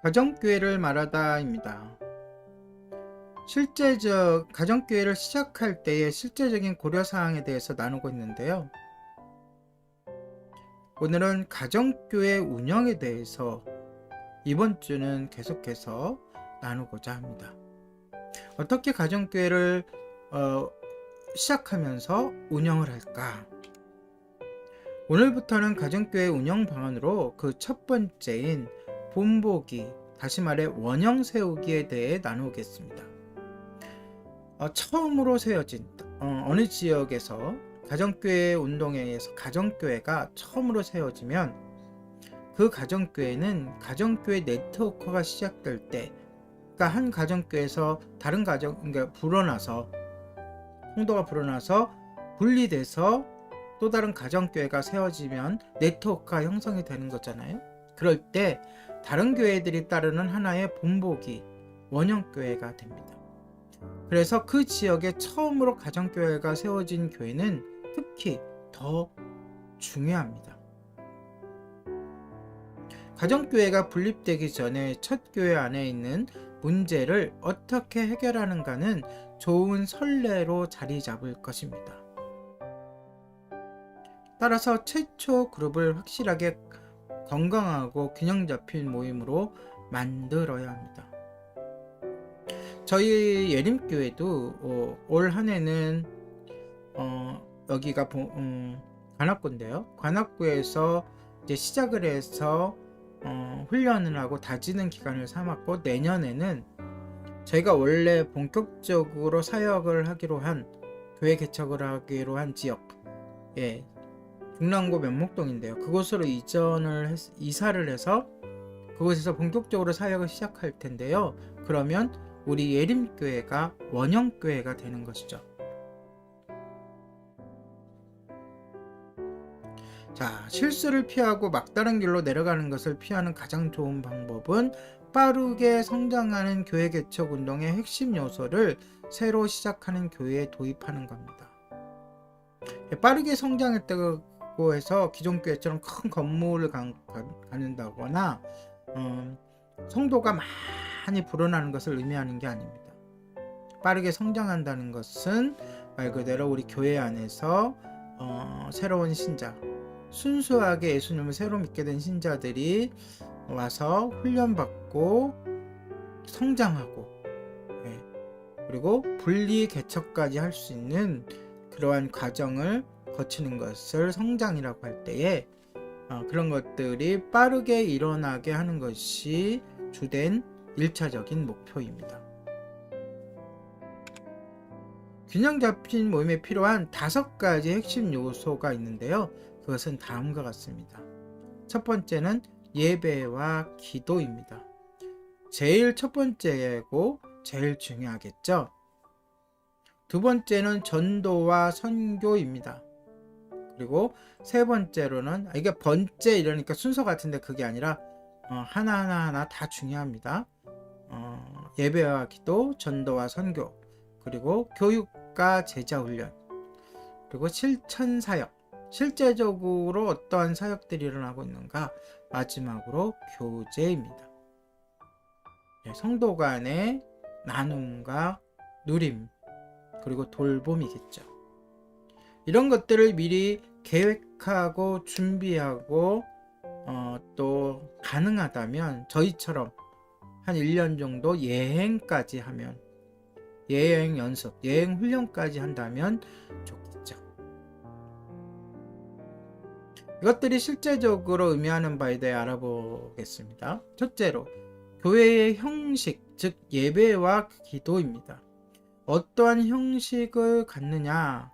가정교회를 말하다입니다. 가정교회를 시작할 때의 실제적인 고려사항에 대해서 나누고 있는데요. 오늘은 가정교회 운영에 대해서 이번 주는 계속해서 나누고자 합니다. 어떻게 가정교회를 시작하면서 운영을 할까? 오늘부터는 가정교회 운영 방안으로 그 첫 번째인 본보기, 다시 말해 원형 세우기에 대해 나누겠습니다. 처음으로 세워진 어느 지역에서 가정교회 운동에 의해서 가정교회가 처음으로 세워지면 그 가정교회는 가정교회 네트워크가 시작될 때, 그러니까 한 가정교회에서 다른 그러니까 성도가 불어나서 분리돼서 또 다른 가정교회가 세워지면 네트워크가 형성이 되는 거잖아요. 그럴 때 다른 교회들이 따르는 하나의 본보기, 원형교회가 됩니다. 그래서 그 지역에 처음으로 가정교회가 세워진 교회는 특히 더 중요합니다. 가정교회가 분립되기 전에 첫 교회 안에 있는 문제를 어떻게 해결하는가는 좋은 선례로 자리 잡을 것입니다. 따라서 최초 그룹을 확실하게 건강하고 균형 잡힌 모임으로 만들어야 합니다. 저희 예림교회도 올 한해는 여기가 관악구인데요. 관악구에서 이제 시작을 해서 훈련을 하고 다지는 기간을 삼았고, 내년에는 저희가 원래 본격적으로 사역을 하기로 한, 교회 개척을 하기로 한 지역, 중랑구 면목동인데요. 그곳으로 이사를 해서 그곳에서 본격적으로 사역을 시작할 텐데요. 그러면 우리 예림교회가 원형교회가 되는 것이죠. 자, 실수를 피하고 막다른 길로 내려가는 것을 피하는 가장 좋은 방법은 빠르게 성장하는 교회 개척 운동의 핵심 요소를 새로 시작하는 교회에 도입하는 겁니다. 빠르게 성장했다고 해서 기존 교회처럼 큰 건물을 갖는다거나 성도가 많이 불어나는 것을 의미하는 게 아닙니다. 빠르게 성장한다는 것은 말 그대로 우리 교회 안에서 새로운 신자, 순수하게 예수님을 새로 믿게 된 신자들이 와서 훈련받고 성장하고, 그리고 분리 개척까지 할 수 있는 그러한 과정을 거치는 것을 성장이라고 할 때에 그런 것들이 빠르게 일어나게 하는 것이 주된 1차적인 목표입니다. 균형 잡힌 모임에 필요한 5가지 핵심 요소가 있는데요. 그것은 다음과 같습니다. 첫 번째는 예배와 기도입니다. 제일 첫 번째고 제일 중요하겠죠. 두 번째는 전도와 선교입니다. 그리고 세 번째로는, 이게 번째 이러니까 순서 같은데 그게 아니라 하나하나 다 중요합니다. 예배와 기도, 전도와 선교, 그리고 교육과 제자 훈련, 그리고 실천 사역, 실제적으로 어떠한 사역들이 일어나고 있는가, 마지막으로 교제입니다. 성도 간의 나눔과 누림, 그리고 돌봄이겠죠. 이런 것들을 미리 계획하고 준비하고 또 가능하다면 저희처럼 한 1년 정도 여행까지 하면, 여행 연습, 여행 훈련까지 한다면 좋겠죠. 이것들이 실제적으로 의미하는 바에 대해 알아보겠습니다. 첫째로 교회의 형식, 즉 예배와 기도입니다. 어떠한 형식을 갖느냐?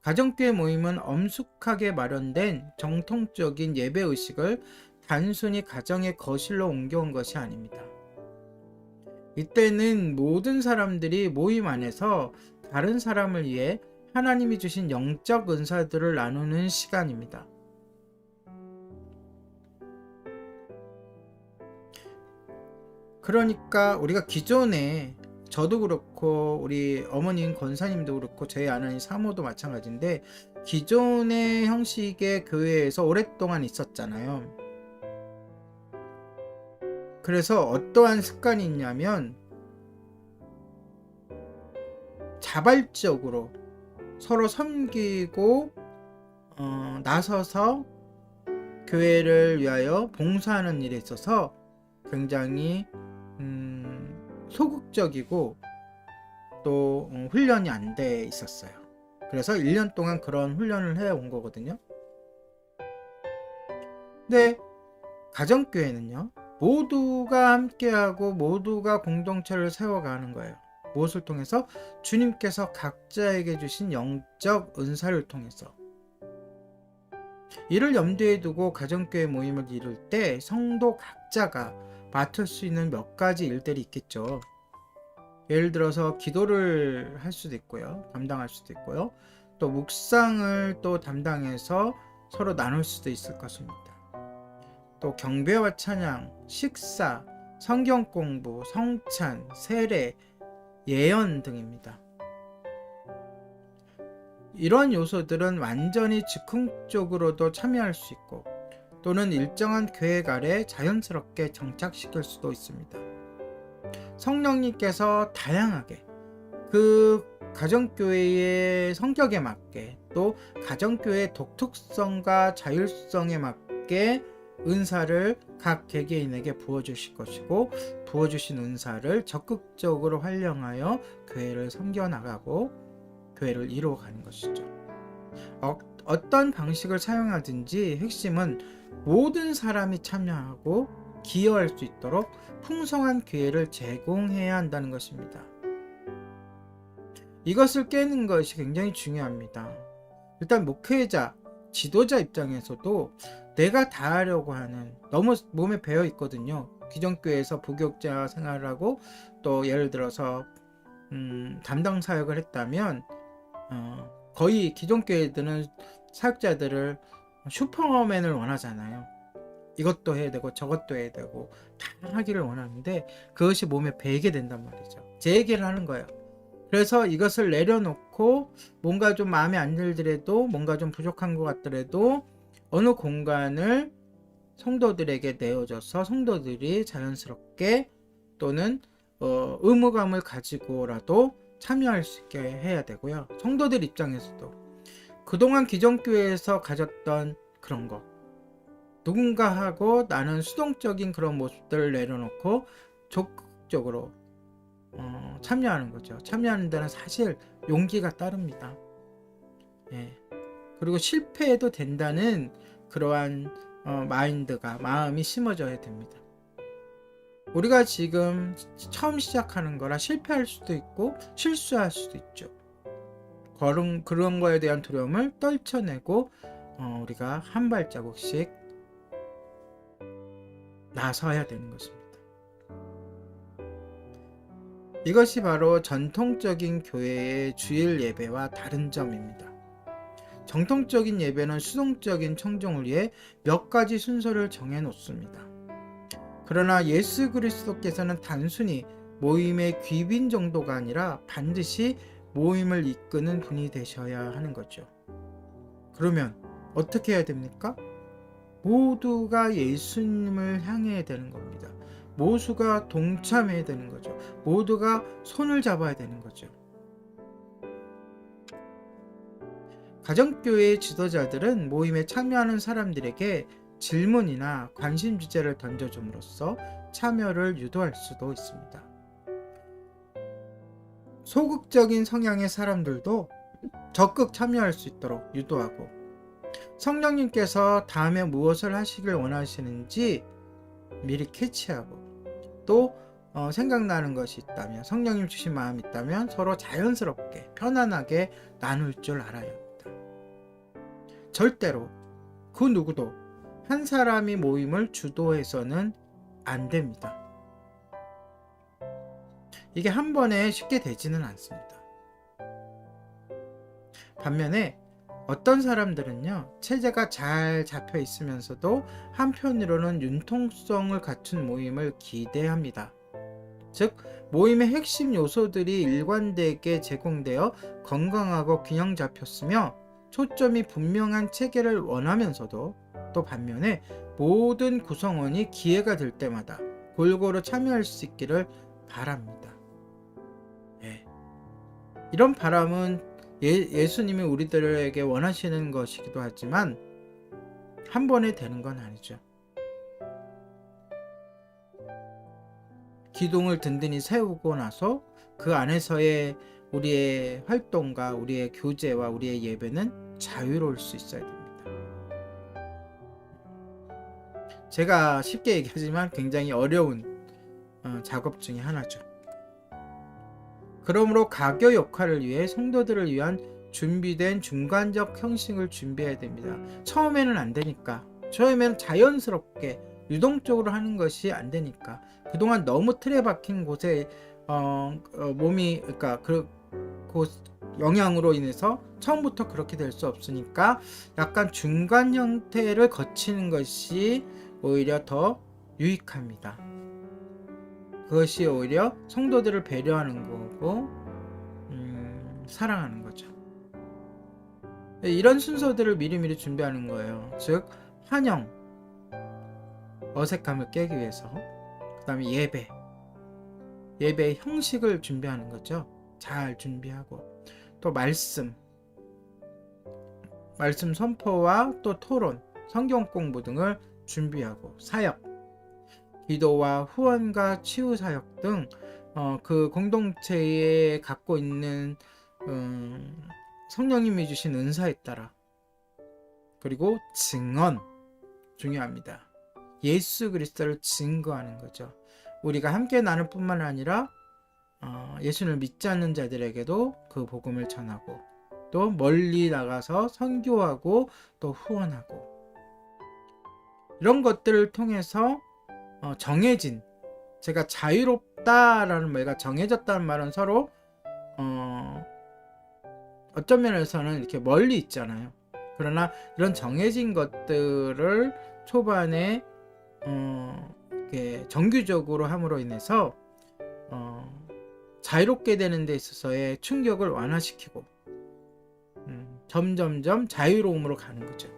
가정교회 모임은 엄숙하게 마련된 정통적인 예배의식을 단순히 가정의 거실로 옮겨온 것이 아닙니다. 이때는 모든 사람들이 모임 안에서 다른 사람을 위해 하나님이 주신 영적 은사들을 나누는 시간입니다. 그러니까 우리가 기존에, 저도 그렇고 우리 어머님 권사님도 그렇고 저희 아내인 사모도 마찬가지인데, 기존의 형식의 교회에서 오랫동안 있었잖아요. 그래서 어떠한 습관이 있냐면 자발적으로 서로 섬기고 나서서 교회를 위하여 봉사하는 일에 있어서 굉장히 소극적이고 또 훈련이 안 돼 있었어요. 그래서 1년 동안 그런 훈련을 해온 거거든요. 근데 가정교회는요, 모두가 함께하고 모두가 공동체를 세워가는 거예요. 무엇을 통해서? 주님께서 각자에게 주신 영적 은사를 통해서. 이를 염두에 두고 가정교회 모임을 이룰 때 성도 각자가 맡을 수 있는 몇 가지 일들이 있겠죠. 예를 들어서 기도를 할 수도 있고요, 담당할 수도 있고요, 또 묵상을 또 담당해서 서로 나눌 수도 있을 것입니다. 또 경배와 찬양, 식사, 성경 공부, 성찬, 세례, 예언 등입니다. 이런 요소들은 완전히 즉흥적으로도 참여할 수 있고 또는 일정한 계획 아래 자연스럽게 정착시킬 수도 있습니다. 성령님께서 다양하게 그 가정교회의 성격에 맞게 또 가정교회의 독특성과 자율성에 맞게 은사를 각 개개인에게 부어주실 것이고 부어주신 은사를 적극적으로 활용하여 교회를 섬겨나가고 교회를 이루어가는 것이죠. 어떤 방식을 사용하든지 핵심은 모든 사람이 참여하고 기여할 수 있도록 풍성한 기회를 제공해야 한다는 것입니다. 이것을 깨는 것이 굉장히 중요합니다. 일단 목회자, 지도자 입장에서도 내가 다 하려고 하는, 너무 몸에 배어 있거든요. 기존교회에서 부교육자 생활을 하고 또 예를 들어서 담당 사역을 했다면 거의 기존교회들은 사역자들을 슈퍼맨을 원하잖아요. 이것도 해야 되고 저것도 해야 되고 다 하기를 원하는데 그것이 몸에 배이게 된단 말이죠. 제 얘기를 하는 거예요. 그래서 이것을 내려놓고 뭔가 좀 마음에 안 들더라도 뭔가 좀 부족한 것 같더라도 어느 공간을 성도들에게 내어줘서 성도들이 자연스럽게 또는 의무감을 가지고라도 참여할 수 있게 해야 되고요. 성도들 입장에서도 그동안 기존교회에서 가졌던 그런 거, 누군가 하고 나는 수동적인 그런 모습들을 내려놓고 적극적으로 참여하는 거죠. 참여하는 데는 사실 용기가 따릅니다. 예. 그리고 실패해도 된다는 그러한 마음이 심어져야 됩니다. 우리가 지금 처음 시작하는 거라 실패할 수도 있고 실수할 수도 있죠. 그런 거에 대한 두려움을 떨쳐내고 우리가 한 발자국씩 나서야 되는 것입니다. 이것이 바로 전통적인 교회의 주일 예배와 다른 점입니다. 정통적인 예배는 수동적인 청중을 위해 몇 가지 순서를 정해 놓습니다. 그러나 예수 그리스도께서는 단순히 모임의 귀빈 정도가 아니라 반드시 모임을 이끄는 분이 되셔야 하는 거죠. 그러면 어떻게 해야 됩니까? 모두가 예수님을 향해야 되는 겁니다. 모두가 동참해야 되는 거죠. 모두가 손을 잡아야 되는 거죠. 가정교회의 지도자들은 모임에 참여하는 사람들에게 질문이나 관심 주제를 던져줌으로써 참여를 유도할 수도 있습니다. 소극적인 성향의 사람들도 적극 참여할 수 있도록 유도하고 성령님께서 다음에 무엇을 하시길 원하시는지 미리 캐치하고 또 생각나는 것이 있다면 성령님 주신 마음이 있다면 서로 자연스럽게 편안하게 나눌 줄 알아야 합니다. 절대로 그 누구도 한 사람이 모임을 주도해서는 안 됩니다. 이게 한 번에 쉽게 되지는 않습니다. 반면에 어떤 사람들은요, 체제가 잘 잡혀 있으면서도 한편으로는 융통성을 갖춘 모임을 기대합니다. 즉, 모임의 핵심 요소들이 일관되게 제공되어 건강하고 균형 잡혔으며 초점이 분명한 체계를 원하면서도 또 반면에 모든 구성원이 기회가 될 때마다 골고루 참여할 수 있기를 바랍니다. 예. 이런 바람은 예수님이 우리들에게 원하시는 것이기도 하지만 한 번에 되는 건 아니죠. 기둥을 든든히 세우고 나서 그 안에서의 우리의 활동과 우리의 교제와 우리의 예배는 자유로울 수 있어야 됩니다. 제가 쉽게 얘기하지만 굉장히 어려운 작업 중에 하나죠. 그러므로 가교 역할을 위해 성도들을 위한 준비된 중간적 형식을 준비해야 됩니다. 처음에는 안 되니까, 처음에는 자연스럽게 유동적으로 하는 것이 안 되니까, 그동안 너무 틀에 박힌 곳에 몸이, 그러니까 그 영향으로 인해서 처음부터 그렇게 될 수 없으니까 약간 중간 형태를 거치는 것이 오히려 더 유익합니다. 그것이 오히려 성도들을 배려하는 거고 사랑하는 거죠. 이런 순서들을 미리미리 준비하는 거예요. 즉 환영, 어색함을 깨기 위해서, 그 다음에 예배의 형식을 준비하는 거죠. 잘 준비하고, 또 말씀 선포와 또 토론, 성경 공부 등을 준비하고, 사역, 기도와 후원과 치유 사역 등 그 공동체에 갖고 있는 성령님이 주신 은사에 따라, 그리고 증언, 중요합니다. 예수 그리스도를 증거하는 거죠. 우리가 함께 나눌 뿐만 아니라 예수를 믿지 않는 자들에게도 그 복음을 전하고, 또 멀리 나가서 선교하고 또 후원하고, 이런 것들을 통해서 정해진, 제가 자유롭다라는 말과 정해졌다는 말은 서로 어떤 면에서는 이렇게 멀리 있잖아요. 그러나 이런 정해진 것들을 초반에 이렇게 정규적으로 함으로 인해서 자유롭게 되는 데 있어서의 충격을 완화시키고 점점점 자유로움으로 가는 거죠.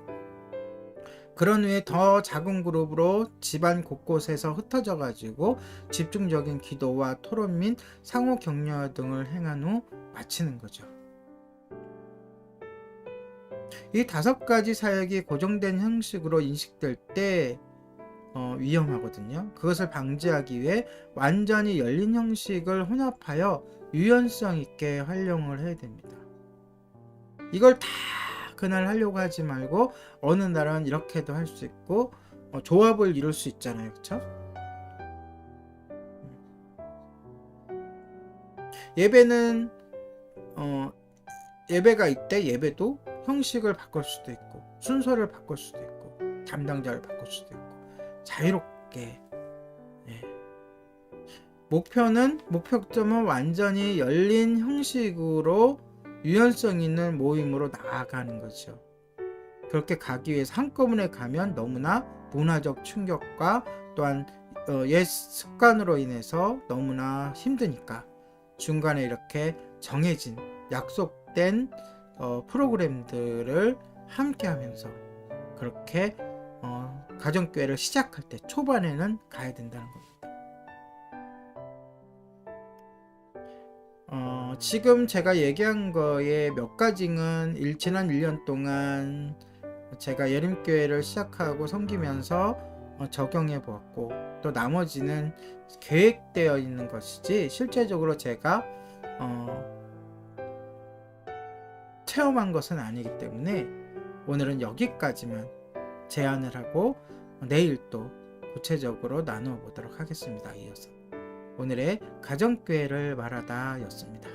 그런 후에 더 작은 그룹으로 집안 곳곳에서 흩어져 가지고 집중적인 기도와 토론 및 상호 격려 등을 행한 후 마치는 거죠. 이 5가지 사역이 고정된 형식으로 인식될 때 위험하거든요. 그것을 방지하기 위해 완전히 열린 형식을 혼합하여 유연성 있게 활용을 해야 됩니다. 이걸 다 그날 하려고 하지 말고 어느 날은 이렇게도 할 수 있고 조합을 이룰 수 있잖아요. 그렇죠? 예배는 예배가 이때 예배도 형식을 바꿀 수도 있고 순서를 바꿀 수도 있고 담당자를 바꿀 수도 있고 자유롭게, 목표점은 완전히 열린 형식으로 유연성 있는 모임으로 나아가는 거죠. 그렇게 가기 위해서 한꺼번에 가면 너무나 문화적 충격과 또한 옛 습관으로 인해서 너무나 힘드니까 중간에 이렇게 정해진 약속된 프로그램들을 함께 하면서 그렇게 가정교회를 시작할 때 초반에는 가야 된다는 겁니다. 지금 제가 얘기한 거에 몇 가지는 지난 1년 동안 제가 예림교회를 시작하고 섬기면서 적용해 보았고, 또 나머지는 계획되어 있는 것이지 실제적으로 제가 체험한 것은 아니기 때문에 오늘은 여기까지만 제안을 하고 내일 또 구체적으로 나누어 보도록 하겠습니다. 이어서 오늘의 가정교회를 말하다 였습니다.